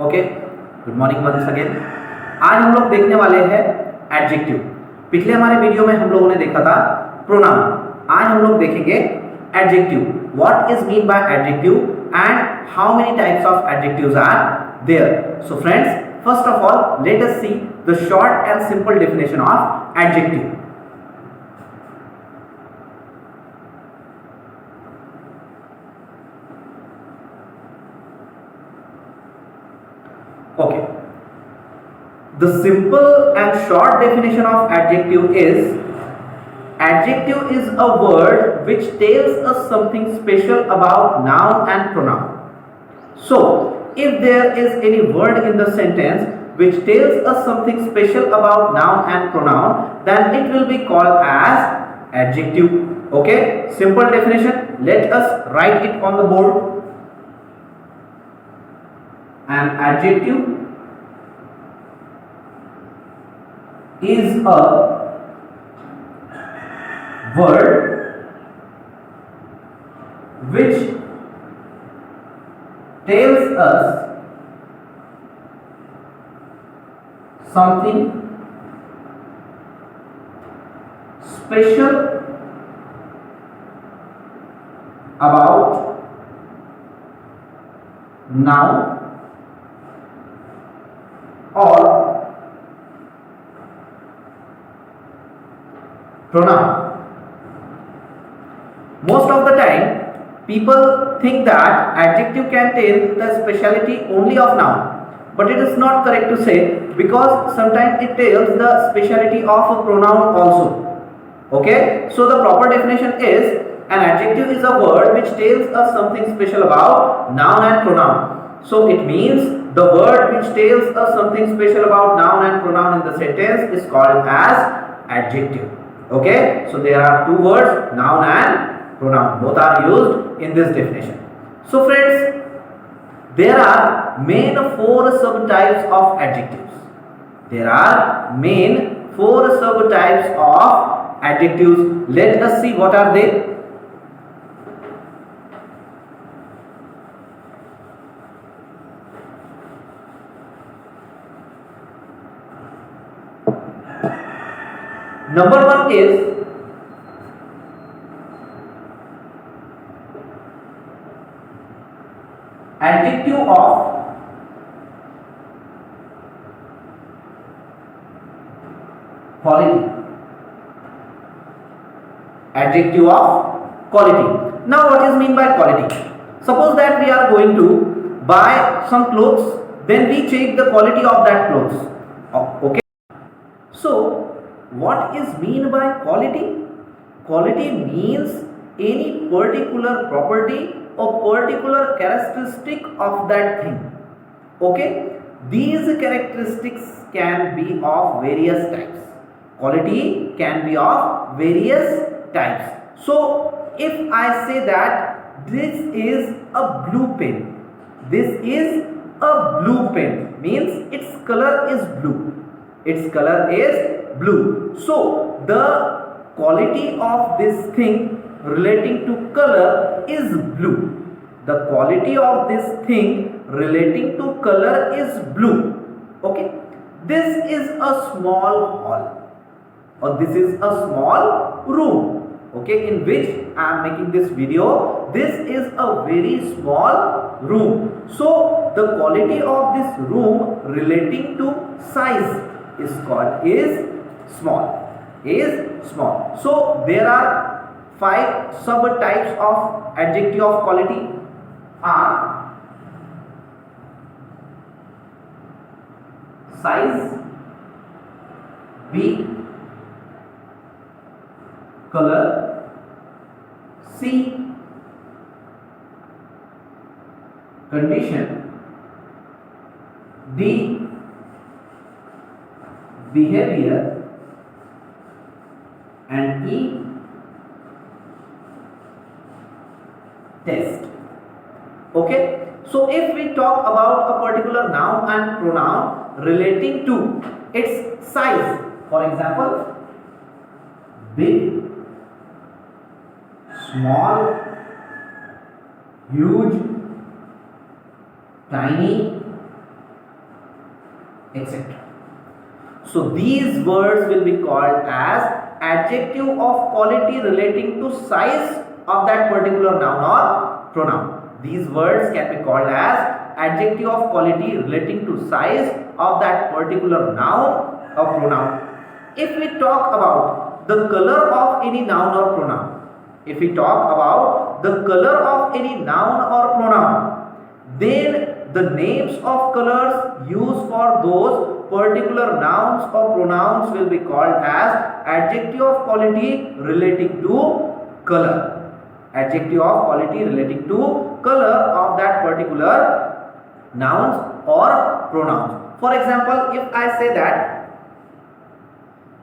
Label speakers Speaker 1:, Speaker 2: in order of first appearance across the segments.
Speaker 1: Okay, good morning once again. आज हम लोग देखने वाले हैं एडजेक्टिव। पिछले हमारे वीडियो में हम लोगों ने देखा था प्रोनाउन। आज हम लोग देखेंगे adjective. What is mean by adjective and how many types of adjectives are there. So friends, first of all let us see the short and simple definition of adjective. Okay, the simple and short definition of adjective is a word which tells us something special about noun and pronoun. So if there is any word in the sentence which tells us something special about noun and pronoun, then it will be called as adjective. Okay, simple definition. Let us write it on the board. An adjective is a word which tells us something special about noun or pronoun. Most of the time people think that adjective can tell the speciality only of noun, but it is not correct to say, because sometimes it tells the speciality of a pronoun also. Okay, so the proper definition is an adjective is a word which tells us something special about noun and pronoun. So it means the word which tells us something special about noun and pronoun in the sentence is called as adjective. Okay, so there are two words, noun and pronoun. Both are used in this definition. So friends, there are main four subtypes of adjectives. There are main four subtypes of adjectives. Let us see what are they. Number one is adjective of quality. Adjective of quality. Now what is mean by quality? Suppose that we are going to buy some clothes, then we check the quality of that clothes. Okay. So what is mean by quality? Quality means any particular property or particular characteristic of that thing. Okay, these characteristics can be of various types. Quality can be of various types. So if I say that this is a blue pen, this is a blue pen, means its color is blue. Its color is blue. So the quality of this thing relating to color is blue. The quality of this thing relating to color is blue. Okay, this is a small hall, or this is a small room, okay, in which I am making this video. This is a very small room. So the quality of this room relating to size is called small. So there are 5 subtypes of adjective of quality are size, B, color, C, condition, D, behavior, and E, test. Okay, so if we talk about a particular noun and pronoun relating to its size, for example, big, small, huge, tiny, etc. So these words will be called as adjective of quality relating to size of that particular noun or pronoun. These words can be called as adjective of quality relating to size of that particular noun or pronoun. If we talk about the color of any noun or pronoun, if we talk about the color of any noun or pronoun, then the names of colors used for those particular nouns or pronouns will be called as adjective of quality relating to color. Adjective of quality relating to color of that particular nouns or pronouns. For example, if I say that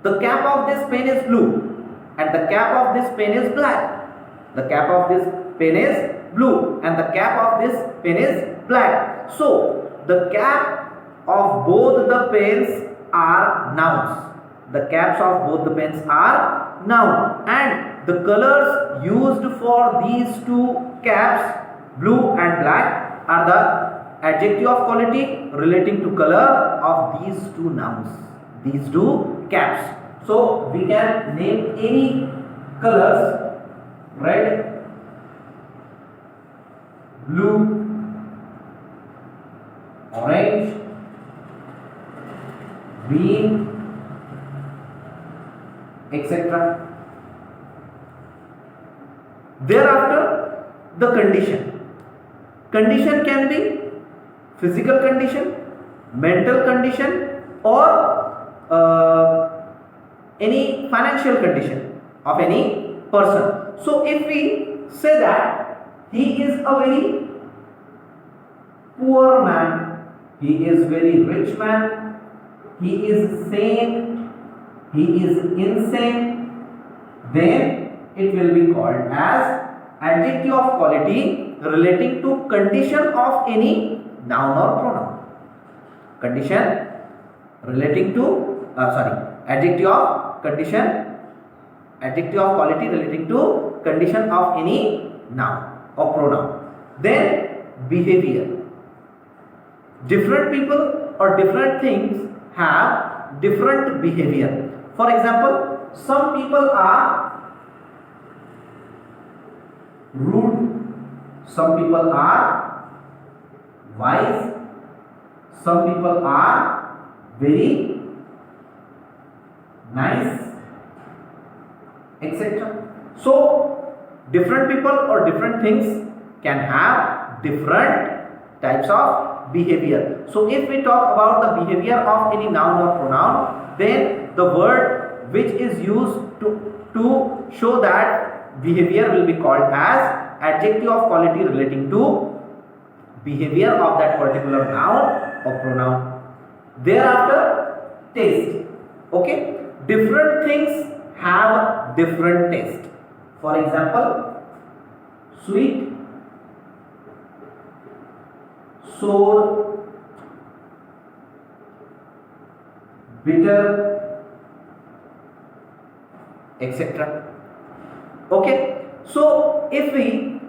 Speaker 1: the cap of this pen is blue and the cap of this pen is black. The cap of this pen is blue and the cap of this pen is black. So the cap of both the pens are nouns. The caps of both the pens are noun, and the colors used for these two caps, blue and black, are the adjective of quality relating to color of these two nouns, these two caps. So we can name any colors: red, blue, orange, green, etc. Thereafter, the condition. Condition can be physical condition, mental condition, or any financial condition of any person. So if we say that he is a very poor man, he is very rich man, he is sane, he is insane, then it will be called as adjective of quality relating to condition of any noun or pronoun. Condition relating to adjective of condition, adjective of quality relating to condition of any noun or pronoun. Then behavior. Different people or different things have different behavior. For example, some people are rude, some people are wise, some people are very nice, etc. So different people or different things can have different types of behavior. So if we talk about the behavior of any noun or pronoun, then the word which is used to show that behavior will be called as adjective of quality relating to behavior of that particular noun or pronoun. Thereafter, taste. Okay, different things have different taste. For example, sweet, sour, bitter, etc. Okay, so if we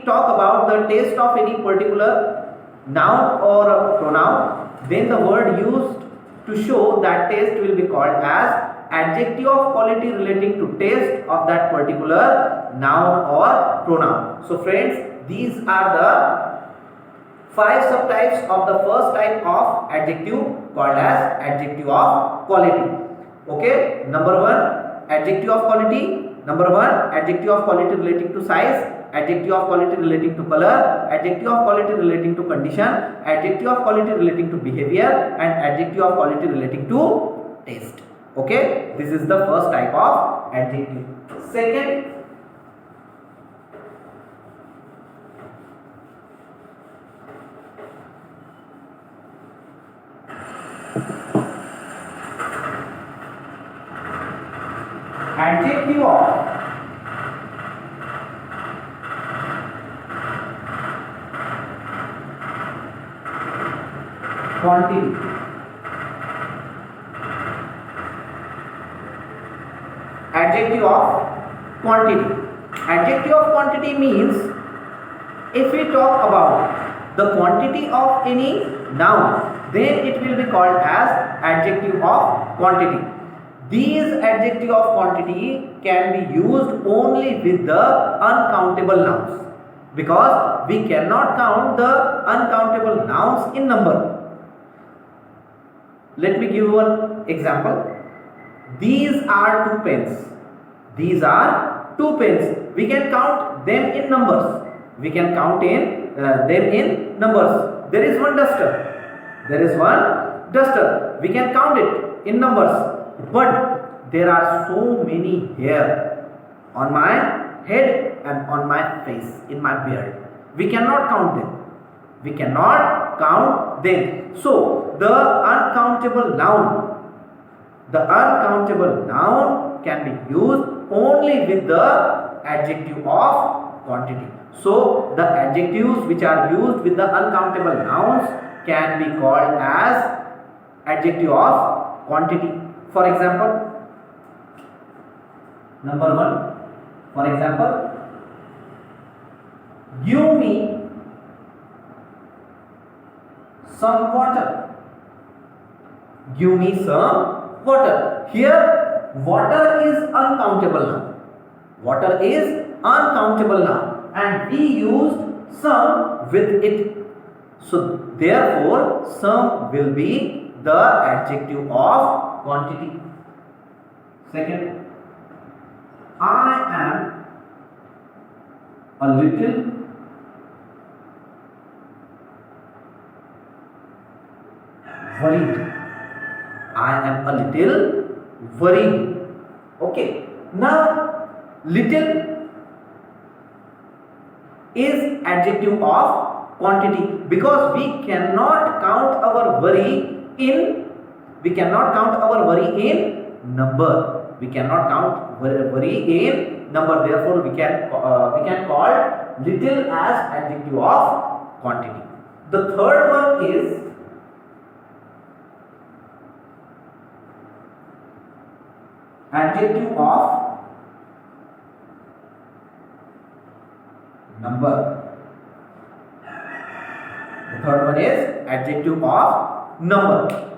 Speaker 1: talk about the taste of any particular noun or pronoun, then the word used to show that taste will be called as adjective of quality relating to taste of that particular noun or pronoun. So friends, these are the 5 subtypes of the first type of adjective called as adjective of quality. Okay, number 1, adjective of quality. Number 1, adjective of quality relating to size, adjective of quality relating to color, adjective of quality relating to condition, adjective of quality relating to behavior, and adjective of quality relating to taste. Okay, this is the first type of adjective. Second, adjective of quantity. Adjective of quantity. Adjective of quantity means if we talk about the quantity of any noun, then it will be called as adjective of quantity. These adjective of quantity can be used only with the uncountable nouns, because we cannot count the uncountable nouns in number. Let me give one example. These are two pens. These are two pens. We can count them in numbers. We can count in them in numbers. There is one duster. There is one duster. We can count it in numbers. But there are so many hair on my head and on my face, in my beard. We cannot count them. We cannot count them. So the uncountable noun can be used only with the adjective of quantity. So the adjectives which are used with the uncountable nouns can be called as adjective of quantity. For example, number 1. For example, give me some water. Give me some water. Here, water is uncountable noun. Water is uncountable noun, and we used some with it. So therefore, some will be the adjective of quantity. Second, I am a little worried. I am a little worried. Okay. Now, little is adjective of quantity, because we cannot count our worry in number. We cannot count worry in number. Therefore, we can call little as adjective of quantity. The third one is adjective of number. The third one is adjective of number.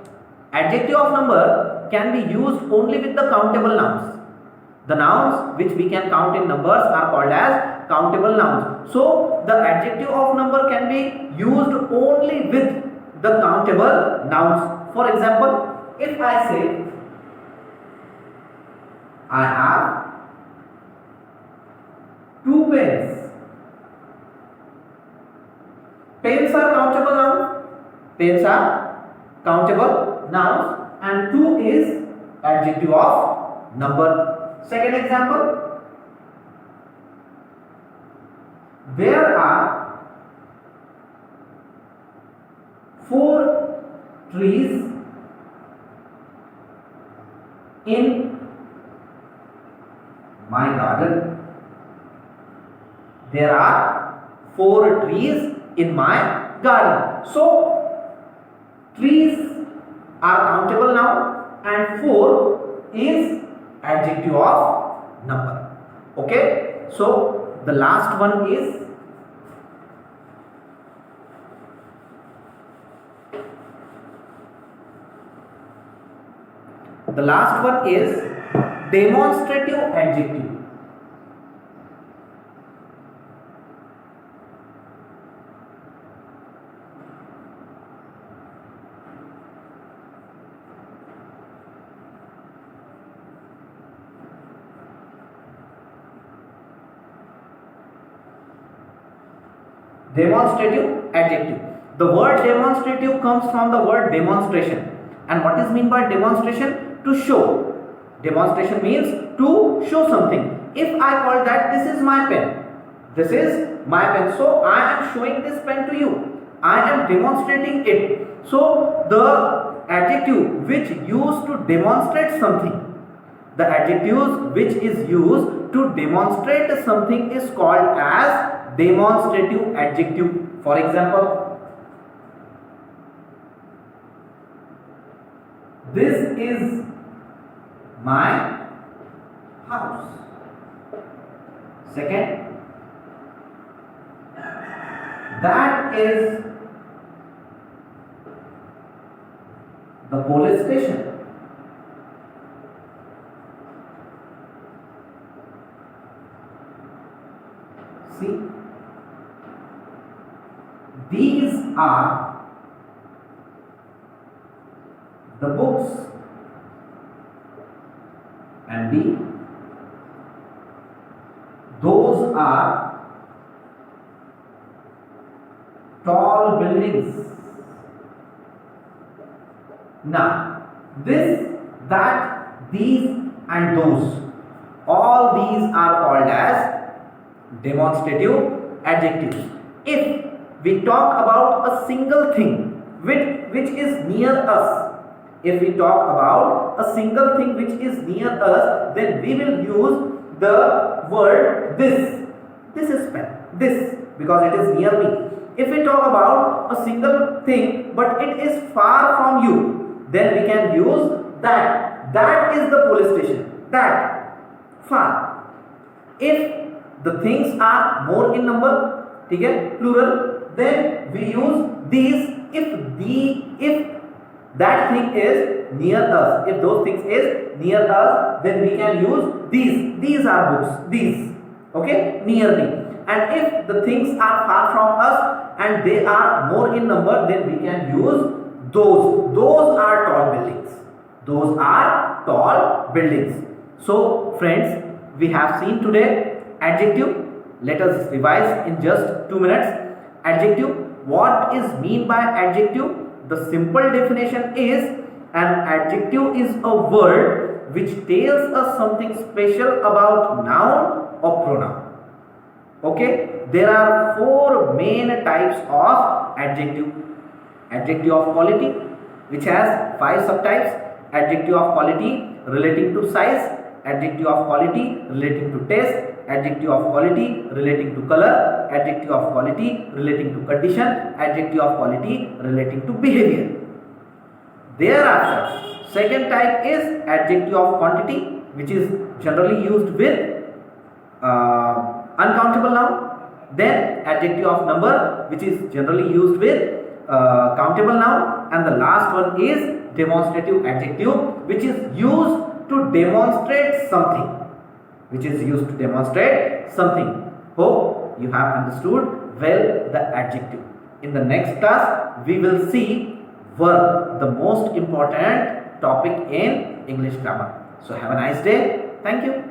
Speaker 1: Adjective of number can be used only with the countable nouns. The nouns which we can count in numbers are called as countable nouns. So the adjective of number can be used only with the countable nouns. For example, if I say I have 2 pens. Pens are countable nouns. Pens are countable nouns, and 2 is adjective of number. Second example, there are 4 trees in my garden. There are 4 trees in my garden. So trees are countable noun and 4 is adjective of number. Okay, so the last one is demonstrative adjective. Demonstrative adjective. The word demonstrative comes from the word demonstration. And what is meant by demonstration? To show. Demonstration means to show something. If I call that this is my pen, this is my pen, so I am showing this pen to you. I am demonstrating it. So the adjective which used to demonstrate something, the adjectives which is used to demonstrate something is called as demonstrative adjective. For example, this is my house. Second, That is the police station. See, these are the books, and those are tall buildings. Now, this, that, these and those, all these are called as demonstrative adjectives. If we talk about a single thing which is near us, if we talk about a single thing which is near us, then we will use the word this. This is pen, this, because it is near me. If we talk about a single thing but it is far from you, then we can use that. That is the police station. That, far. If the things are more in number, okay, plural, then we use these. If that thing is near us, if those things is near us, then we can use these. These are books, these, okay, near me. And if the things are far from us and they are more in number, then we can use those. Those are tall buildings. Those are tall buildings. So friends, we have seen today adjective. Let us revise in just 2 minutes. Adjective. What is mean by adjective? The simple definition is an adjective is a word which tells us something special about noun or pronoun. Okay, there are 4 main types of adjective. Adjective of quality, which has 5 subtypes. Adjective of quality relating to size. Adjective of quality relating to taste. Adjective of quality relating to color. Adjective of quality relating to condition. Adjective of quality relating to behavior. Thereafter, second type is adjective of quantity, which is generally used with uncountable noun. Then adjective of number, which is generally used with countable noun. And the last one is demonstrative adjective, which is used to demonstrate something. Hope you have understood well the adjective. In the next class, we will see verb, the most important topic in English grammar. So have a nice day. Thank you.